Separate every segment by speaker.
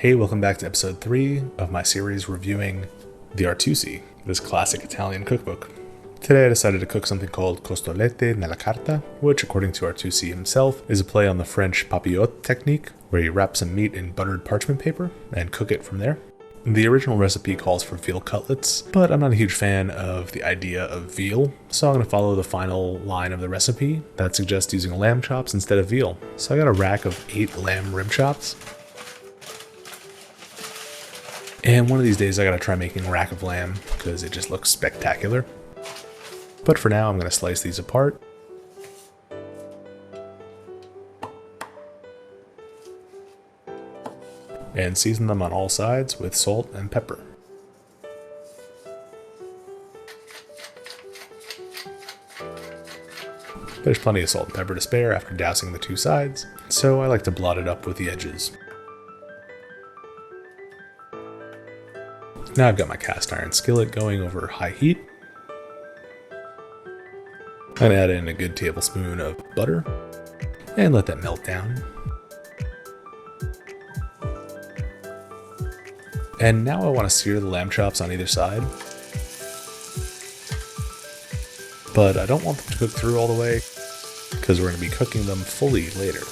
Speaker 1: Hey, welcome back to episode 3 of my series reviewing the Artusi, this classic Italian cookbook. Today I decided to cook something called Costolette nella Carta, which according to Artusi himself is a play on the French papillote technique, where you wrap some meat in buttered parchment paper and cook it from there. The original recipe calls for veal cutlets, but I'm not a huge fan of the idea of veal, so I'm going to follow the final line of the recipe that suggests using lamb chops instead of veal. So I got a rack of 8 lamb rib chops. And one of these days I gotta try making a rack of lamb because it just looks spectacular. But for now I'm gonna slice these apart. And season them on all sides with salt and pepper. There's plenty of salt and pepper to spare after dousing the 2 sides, so I like to blot it up with the edges. Now I've got my cast iron skillet going over high heat. I'm going to add in a good tablespoon of butter and let that melt down. And now I want to sear the lamb chops on either side. But I don't want them to cook through all the way because we're going to be cooking them fully later.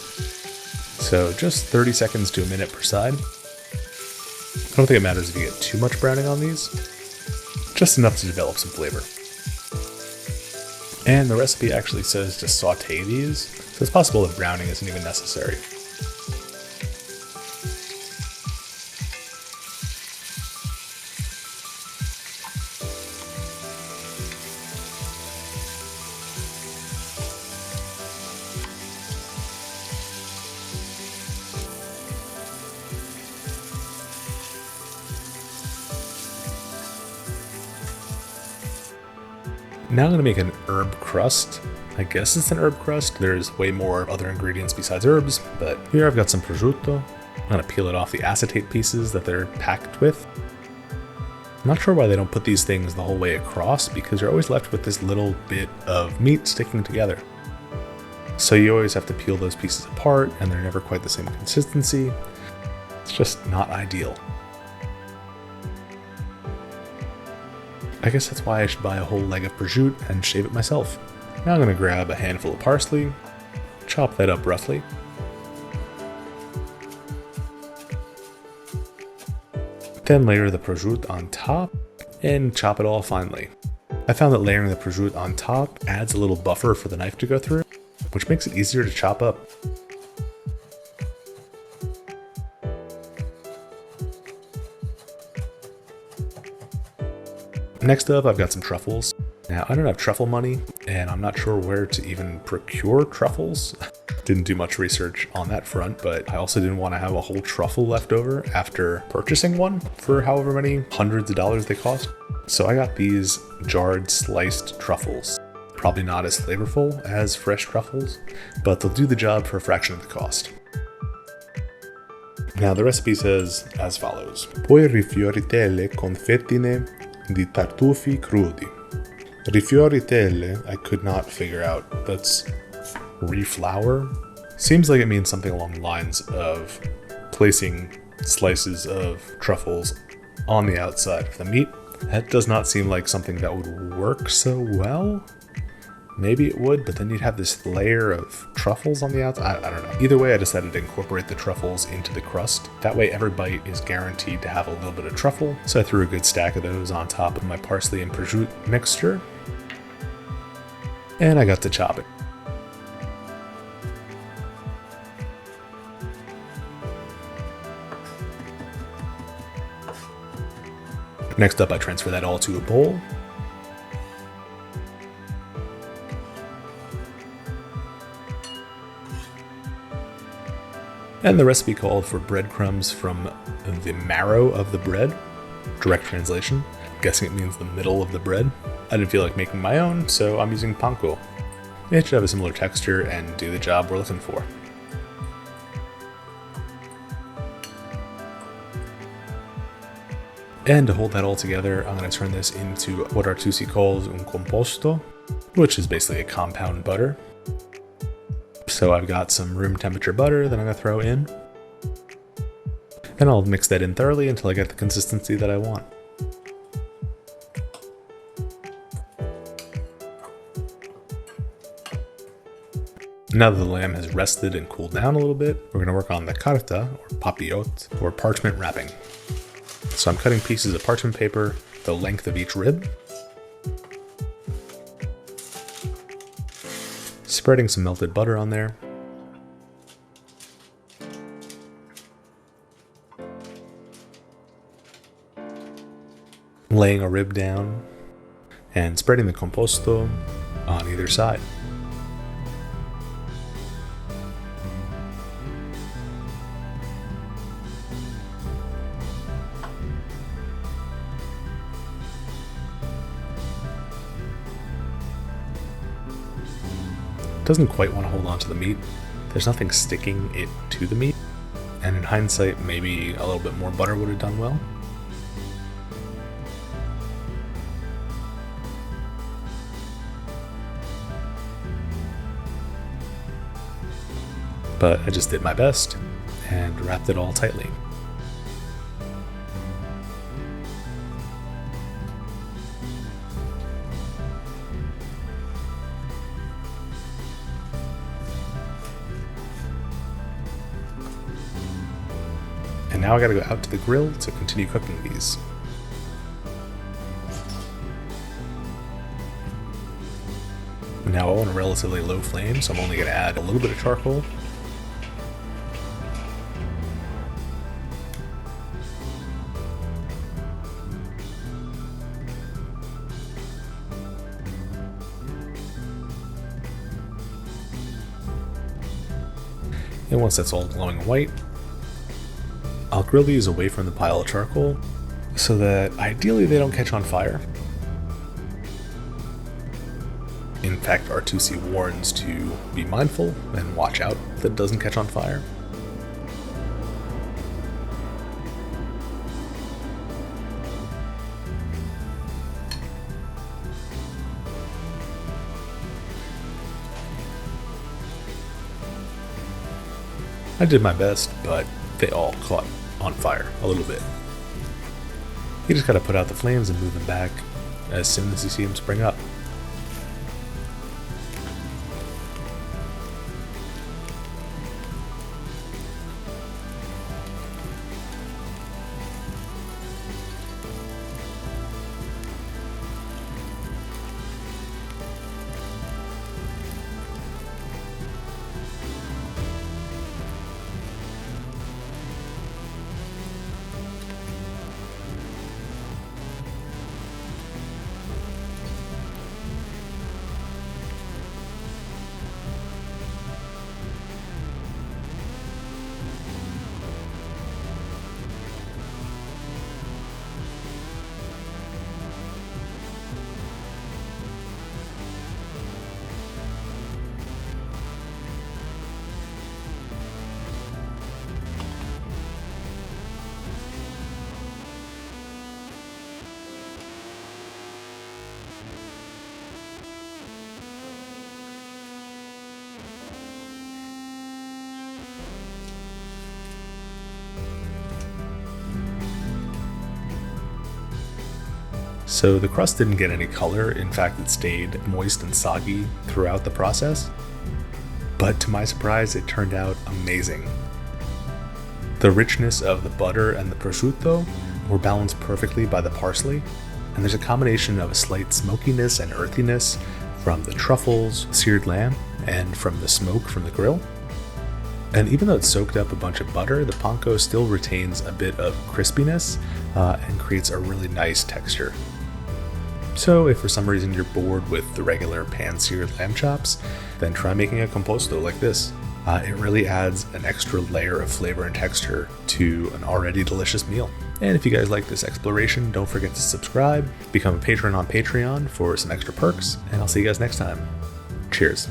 Speaker 1: So just 30 seconds to a minute per side. I don't think it matters if you get too much browning on these, just enough to develop some flavor. And the recipe actually says to saute these, so it's possible that browning isn't even necessary. Now I'm going to make an herb crust. I guess it's an herb crust. There's way more other ingredients besides herbs, but here I've got some prosciutto. I'm going to peel it off the acetate pieces that they're packed with. I'm not sure why they don't put these things the whole way across, because you're always left with this little bit of meat sticking together. So you always have to peel those pieces apart, and they're never quite the same consistency. It's just not ideal. I guess that's why I should buy a whole leg of prosciutto and shave it myself. Now I'm going to grab a handful of parsley, chop that up roughly. Then layer the prosciutto on top and chop it all finely. I found that layering the prosciutto on top adds a little buffer for the knife to go through, which makes it easier to chop up. Next up, I've got some truffles. Now, I don't have truffle money, and I'm not sure where to even procure truffles. Didn't do much research on that front, but I also didn't want to have a whole truffle left over after purchasing one for however many hundreds of dollars they cost. So I got these jarred sliced truffles. Probably not as flavorful as fresh truffles, but they'll do the job for a fraction of the cost. Now, the recipe says as follows. Poi rifioritelle confettine di tartufi crudi. Rifioritelle, I could not figure out. That's reflour? Seems like it means something along the lines of placing slices of truffles on the outside of the meat. That does not seem like something that would work so well. Maybe it would, but then you'd have this layer of truffles on the outside. I don't know. Either way, I decided to incorporate the truffles into the crust. That way every bite is guaranteed to have a little bit of truffle. So I threw a good stack of those on top of my parsley and prosciutto mixture. And I got to chop it. Next up, I transfer that all to a bowl. And the recipe called for breadcrumbs from the marrow of the bread. Direct translation. I'm guessing it means the middle of the bread. I didn't feel like making my own, so I'm using panko. It should have a similar texture and do the job we're looking for. And to hold that all together, I'm going to turn this into what Artusi calls un composto, which is basically a compound butter. So I've got some room temperature butter that I'm going to throw in. Then I'll mix that in thoroughly until I get the consistency that I want. Now that the lamb has rested and cooled down a little bit, we're going to work on the carta, or papillote, or parchment wrapping. So I'm cutting pieces of parchment paper the length of each rib, spreading some melted butter on there, laying a rib down, and spreading the composto on either side. Doesn't quite want to hold on to the meat. There's nothing sticking it to the meat, and in hindsight, maybe a little bit more butter would have done well. But I just did my best and wrapped it all tightly. And now I gotta go out to the grill to continue cooking these. Now I'm on a relatively low flame, so I'm only gonna add a little bit of charcoal. And once that's all glowing white, I'll grill these away from the pile of charcoal so that ideally they don't catch on fire. In fact, Artusi warns to be mindful and watch out that it doesn't catch on fire. I did my best, but they all caught on fire a little bit. You just gotta put out the flames and move them back as soon as you see them spring up. So the crust didn't get any color, in fact it stayed moist and soggy throughout the process, but to my surprise it turned out amazing. The richness of the butter and the prosciutto were balanced perfectly by the parsley, and there's a combination of a slight smokiness and earthiness from the truffles, seared lamb, and from the smoke from the grill. And even though it soaked up a bunch of butter, the panko still retains a bit of crispiness and creates a really nice texture. So if for some reason you're bored with the regular pan-seared lamb chops, then try making a composto like this. It really adds an extra layer of flavor and texture to an already delicious meal. And if you guys like this exploration, don't forget to subscribe, become a patron on Patreon for some extra perks, and I'll see you guys next time. Cheers.